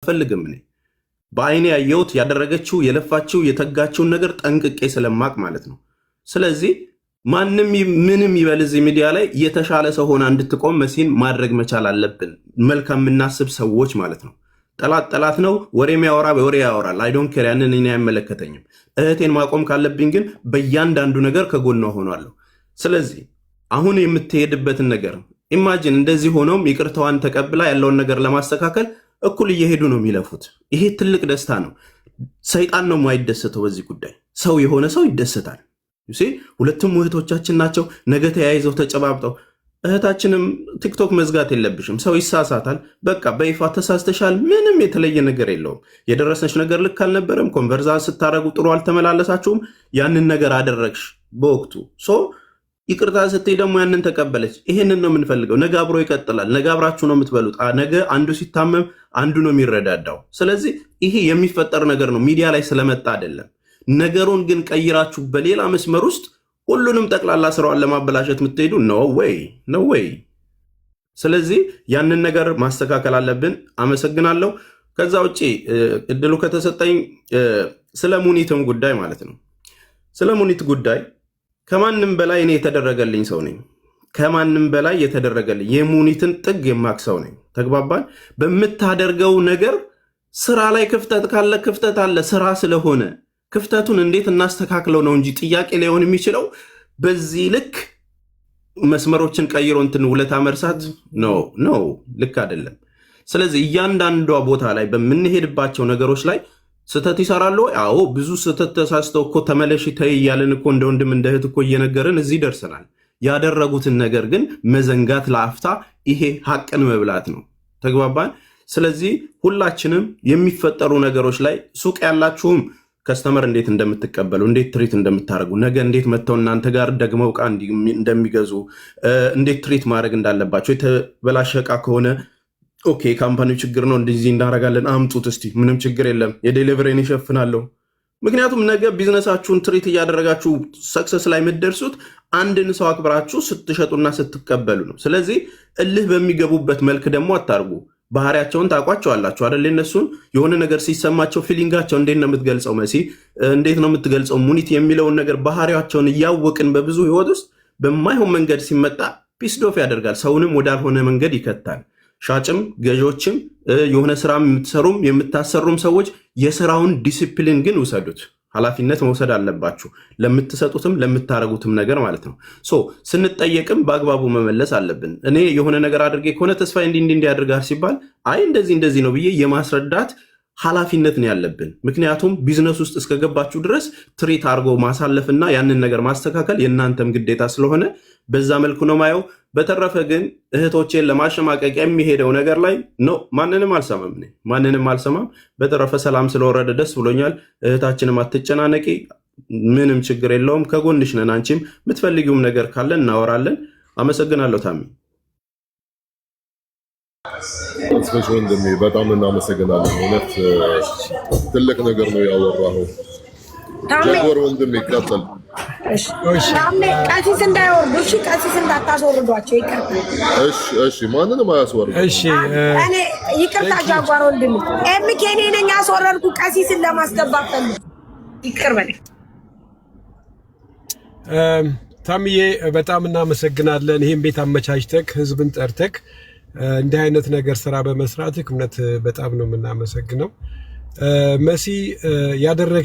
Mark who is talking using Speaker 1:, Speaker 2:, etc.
Speaker 1: ፈልግም እኔ በአይኔ ያየሁት ያደረገችው የለፋችው የተጋችውን ነገር ጠንቅቄ ስለማቅ ማለት ነው። ስለዚህ ማንም ምንም ይበል እዚህ ሚዲያ ላይ የተሻለ ሰው ሆና እንድትቆም መሲን ማድረግ መቻል አለብን። መልካም የምናስብ ሰዎች ማለት ነው። ጠላት ነው፣ ወሬ የሚያወራ በወሬ ያወራል። አይ ዶንት ኬር፣ ያንን እኔ አይመለከተኝም። እህቴን ማቆም ካለብኝ ግን በእያንዳንዱ ነገር ከጎኗ ሆኗለሁ። ስለዚህ አሁን የምትሄድበትን ነገር ኢማጂን፣ እንደዚህ ሆኖም ይቅርታዋን ተቀብላ ያለውን ነገር ለማስተካከል እኩል እየሄዱ ነው የሚለፉት። ይሄ ትልቅ ደስታ ነው። ሰይጣን ነው የማይደሰተው በዚህ ጉዳይ። ሰው የሆነ ሰው ይደሰታል። ሁለቱም እህቶቻችን ናቸው። ነገ ተያይዘው ተጨባብጠው፣ እህታችንም ቲክቶክ መዝጋት የለብሽም። ሰው ይሳሳታል። በቃ በይፋ ተሳስተሻል። ምንም የተለየ ነገር የለውም። የደረሰች ነገር ልክ አልነበረም። ኮንቨርዛ ስታረጉ ጥሩ አልተመላለሳችሁም። ያንን ነገር አደረግሽ በወቅቱ ይቅርታ ስትይ ደግሞ ያንን ተቀበለች። ይሄንን ነው የምንፈልገው። ነገ አብሮ ይቀጥላል። ነገ አብራችሁ ነው የምትበሉት። ነገ አንዱ ሲታመም አንዱ ነው የሚረዳዳው። ስለዚህ ይሄ የሚፈጠር ነገር ነው፣ ሚዲያ ላይ ስለመጣ አይደለም። ነገሩን ግን ቀይራችሁ በሌላ መስመር ውስጥ ሁሉንም ጠቅላላ ስራዋን ለማበላሸት የምትሄዱ ነው ወይ? ስለዚህ ያንን ነገር ማስተካከል አለብን። አመሰግናለሁ። ከዛ ውጭ እድሉ ከተሰጠኝ ስለ ሙኒትም ጉዳይ ማለት ነው። ስለ ሙኒት ጉዳይ ከማንም በላይ እኔ የተደረገልኝ ሰው ነኝ። ከማንም በላይ የተደረገልኝ የሙኒትን ጥግ የማቅ ሰው ነኝ። ተግባባን። በምታደርገው ነገር ስራ ላይ ክፍተት ካለ ክፍተት አለ። ስራ ስለሆነ ክፍተቱን እንዴት እናስተካክለው ነው እንጂ ጥያቄ ሊሆን የሚችለው በዚህ ልክ መስመሮችን ቀይሮ እንትን ውለታ መርሳት ነው፣ ልክ አይደለም። ስለዚህ እያንዳንዷ ቦታ ላይ በምንሄድባቸው ነገሮች ላይ ስተት ይሰራሉ። አዎ ብዙ ስተት ተሳስተው እኮ ተመለሽ ተይ እያልን እኮ እንደ ወንድም እንደ እህት እኮ እየነገርን እዚህ ደርሰናል። ያደረጉትን ነገር ግን መዘንጋት ለአፍታ ይሄ ሀቅን መብላት ነው። ተግባባን። ስለዚህ ሁላችንም የሚፈጠሩ ነገሮች ላይ ሱቅ ያላችሁም ከስተመር እንዴት እንደምትቀበሉ፣ እንዴት ትሪት እንደምታደርጉ፣ ነገ እንዴት መጥተው እናንተ ጋር ደግመው ዕቃ እንደሚገዙ፣ እንዴት ትሪት ማድረግ እንዳለባቸው፣ የተበላሸ ዕቃ ከሆነ ኦኬ ካምፓኒው ችግር ነው እንደዚህ እንዳረጋለን አምጡት እስቲ ምንም ችግር የለም የዴሊቨሪን ይሸፍናለሁ። ምክንያቱም ነገ ቢዝነሳችሁን ትሪት እያደረጋችሁ ሰክሰስ ላይ የምትደርሱት አንድን ሰው አክብራችሁ ስትሸጡና ስትቀበሉ ነው። ስለዚህ እልህ በሚገቡበት መልክ ደግሞ አታርጉ። ባህሪያቸውን ታውቋቸዋላችሁ አይደል? እነሱን የሆነ ነገር ሲሰማቸው ፊሊንጋቸው እንዴት ነው የምትገልጸው? መሲ እንዴት ነው የምትገልጸው? ሙኒት የሚለውን ነገር ባህሪያቸውን እያወቅን በብዙ ህይወት ውስጥ በማይሆን መንገድ ሲመጣ ፒስዶፍ ያደርጋል። ሰውንም ወዳልሆነ መንገድ ይከታል። ሻጭም ገዢዎችም የሆነ ስራ የምትሰሩም የምታሰሩም ሰዎች የስራውን ዲሲፕሊን ግን ውሰዱት። ኃላፊነት መውሰድ አለባችሁ ለምትሰጡትም ለምታረጉትም ነገር ማለት ነው። ስንጠየቅም በአግባቡ መመለስ አለብን። እኔ የሆነ ነገር አድርጌ ከሆነ ተስፋ እንዲህ ያድርጋል ሲባል አይ እንደዚህ ነው ብዬ የማስረዳት ኃላፊነት ነው ያለብን። ምክንያቱም ቢዝነስ ውስጥ እስከገባችሁ ድረስ ትሪት አድርጎ ማሳለፍና ያንን ነገር ማስተካከል የእናንተም ግዴታ ስለሆነ በዛ መልኩ ነው ማየው። በተረፈ ግን እህቶቼን ለማሸማቀቅ የሚሄደው ነገር ላይ ነው ማንንም አልሰማም። በተረፈ ሰላም ስለወረደ ደስ ብሎኛል። እህታችንም አትጨናነቂ፣ ምንም ችግር የለውም፣ ከጎንሽ ነን። አንቺም የምትፈልጊውም ነገር ካለ እናወራለን። አመሰግናለሁ ታሚ።
Speaker 2: ስፔሻ ወንድሜ በጣም እናመሰግናለን። እውነት ትልቅ ነገር ነው ያወራኸው። ጀጎር ወንድሜ ይቀጥል።
Speaker 3: ቀሲስ እንዳይወርዱ እሺ፣ ቀሲስ እንዳታስወርዷቸው ይቅርታ።
Speaker 2: እሺ ማንንም አያስወርዱ።
Speaker 3: እኔ ይቅርታ ጃጓር ወንድሜ ኤምኬኔ ነኝ ያስወረድኩ ቀሲስን ለማስገባት ፈልኩ። ይቅር በለኝ።
Speaker 4: ታምዬ በጣም እናመሰግናለን። ይሄን ቤት አመቻችተክ ህዝብን ጠርተክ እንዲህ አይነት ነገር ስራ በመስራትክ እውነት በጣም ነው የምናመሰግነው። መሲ ያደረግ